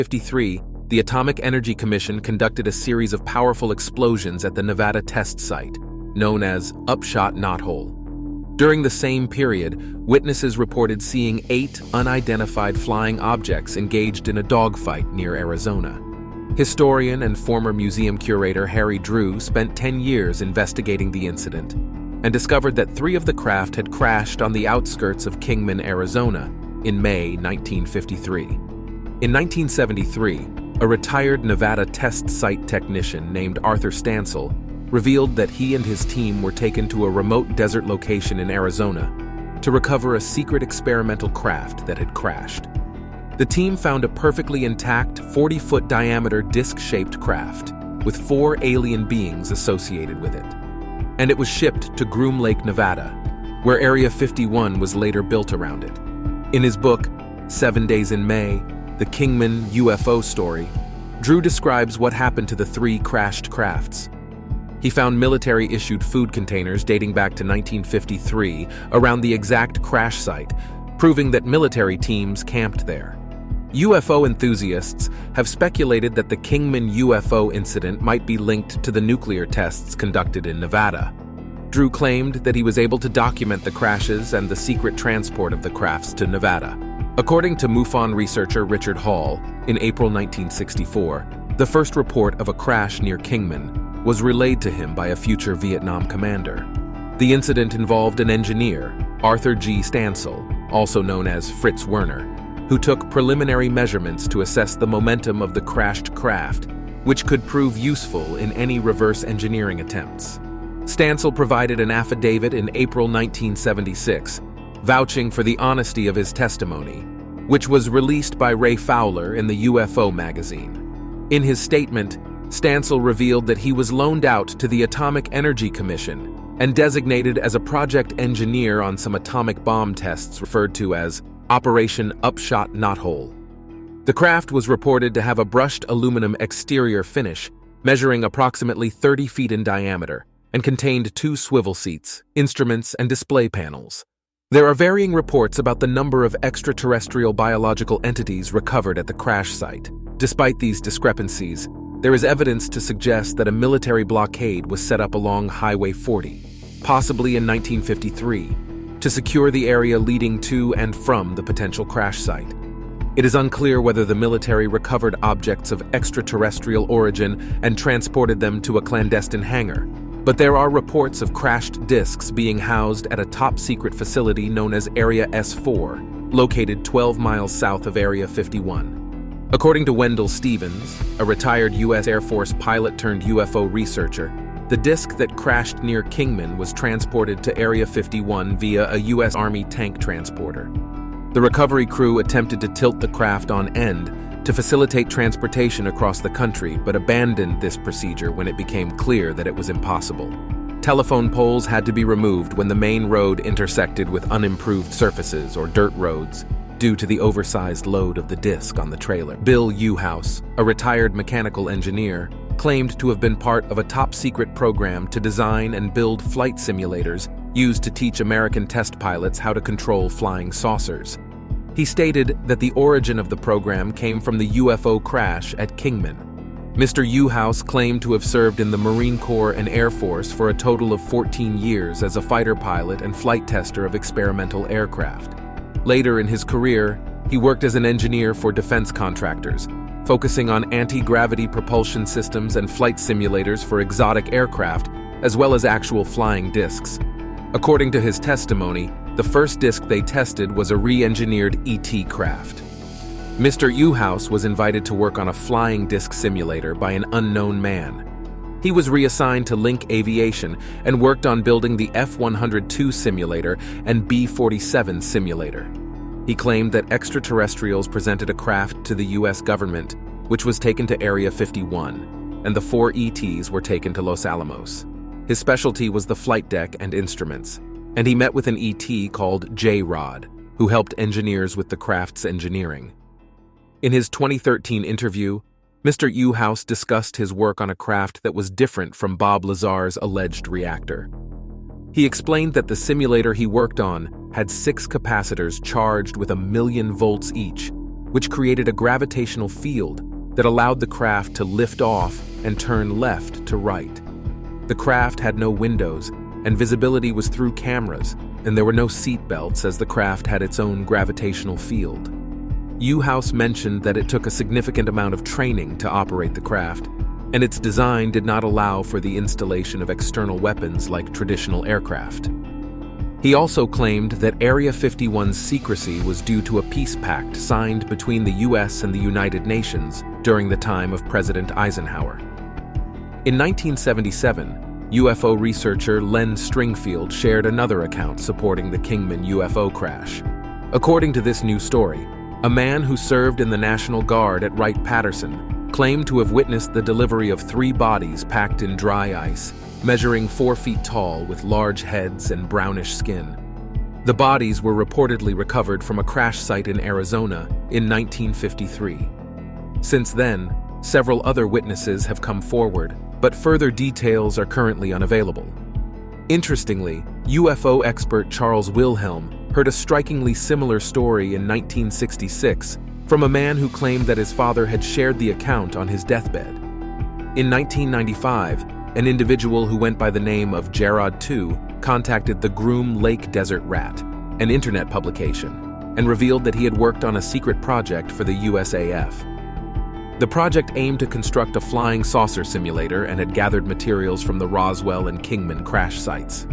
1953, the Atomic Energy Commission conducted a series of powerful explosions at the Nevada test site, known as Upshot Knothole. During the same period, witnesses reported seeing 8 unidentified flying objects engaged in a dogfight near Arizona. Historian and former museum curator Harry Drew spent 10 years investigating the incident and discovered that 3 of the craft had crashed on the outskirts of Kingman, Arizona, in May 1953. In 1973, a retired Nevada test site technician named Arthur Stansel revealed that he and his team were taken to a remote desert location in Arizona to recover a secret experimental craft that had crashed. The team found a perfectly intact 40-foot diameter disc-shaped craft with 4 alien beings associated with it. And it was shipped to Groom Lake, Nevada, where Area 51 was later built around it. In his book, 7 Days in May, The Kingman UFO Story, Drew describes what happened to the 3 crashed crafts. He found military-issued food containers dating back to 1953 around the exact crash site, proving that military teams camped there. UFO enthusiasts have speculated that the Kingman UFO incident might be linked to the nuclear tests conducted in Nevada. Drew claimed that he was able to document the crashes and the secret transport of the crafts to Nevada. According to MUFON researcher Richard Hall, in April 1964, the first report of a crash near Kingman was relayed to him by a future Vietnam commander. The incident involved an engineer, Arthur G. Stansel, also known as Fritz Werner, who took preliminary measurements to assess the momentum of the crashed craft, which could prove useful in any reverse engineering attempts. Stansel provided an affidavit in April 1976, vouching for the honesty of his testimony, which was released by Ray Fowler in the UFO magazine. In his statement, Stansel revealed that he was loaned out to the Atomic Energy Commission and designated as a project engineer on some atomic bomb tests referred to as Operation Upshot Knothole. The craft was reported to have a brushed aluminum exterior finish, measuring approximately 30 feet in diameter, and contained 2 swivel seats, instruments, and display panels. There are varying reports about the number of extraterrestrial biological entities recovered at the crash site. Despite these discrepancies, there is evidence to suggest that a military blockade was set up along Highway 40, possibly in 1953, to secure the area leading to and from the potential crash site. It is unclear whether the military recovered objects of extraterrestrial origin and transported them to a clandestine hangar, but there are reports of crashed discs being housed at a top-secret facility known as Area S4, located 12 miles south of Area 51. According to Wendell Stevens, a retired U.S. Air Force pilot-turned-UFO researcher, the disc that crashed near Kingman was transported to Area 51 via a U.S. Army tank transporter. The recovery crew attempted to tilt the craft on end to facilitate transportation across the country, but abandoned this procedure when it became clear that it was impossible. Telephone poles had to be removed when the main road intersected with unimproved surfaces or dirt roads due to the oversized load of the disc on the trailer. Bill Uhouse, a retired mechanical engineer, claimed to have been part of a top-secret program to design and build flight simulators used to teach American test pilots how to control flying saucers. He stated that the origin of the program came from the UFO crash at Kingman. Mr. Uhouse claimed to have served in the Marine Corps and Air Force for a total of 14 years as a fighter pilot and flight tester of experimental aircraft. Later in his career, he worked as an engineer for defense contractors, focusing on anti-gravity propulsion systems and flight simulators for exotic aircraft, as well as actual flying discs. According to his testimony, the first disc they tested was a re-engineered ET craft. Mr. Uhouse was invited to work on a flying disc simulator by an unknown man. He was reassigned to Link Aviation and worked on building the F-102 simulator and B-47 simulator. He claimed that extraterrestrials presented a craft to the U.S. government, which was taken to Area 51, and the 4 ETs were taken to Los Alamos. His specialty was the flight deck and instruments, and he met with an ET called J-Rod, who helped engineers with the craft's engineering. In his 2013 interview, Mr. Uhouse discussed his work on a craft that was different from Bob Lazar's alleged reactor. He explained that the simulator he worked on had 6 capacitors charged with 1,000,000 volts each, which created a gravitational field that allowed the craft to lift off and turn left to right. The craft had no windows, and visibility was through cameras, and there were no seat belts as the craft had its own gravitational field. U-House mentioned that it took a significant amount of training to operate the craft, and its design did not allow for the installation of external weapons like traditional aircraft. He also claimed that Area 51's secrecy was due to a peace pact signed between the US and the United Nations during the time of President Eisenhower. In 1977, UFO researcher Len Stringfield shared another account supporting the Kingman UFO crash. According to this new story, a man who served in the National Guard at Wright-Patterson claimed to have witnessed the delivery of 3 bodies packed in dry ice, measuring 4 feet tall with large heads and brownish skin. The bodies were reportedly recovered from a crash site in Arizona in 1953. Since then, several other witnesses have come forward, but further details are currently unavailable. Interestingly, UFO expert Charles Wilhelm heard a strikingly similar story in 1966 from a man who claimed that his father had shared the account on his deathbed. In 1995, an individual who went by the name of Gerard II contacted the Groom Lake Desert Rat, an internet publication, and revealed that he had worked on a secret project for the USAF. The project aimed to construct a flying saucer simulator and had gathered materials from the Roswell and Kingman crash sites.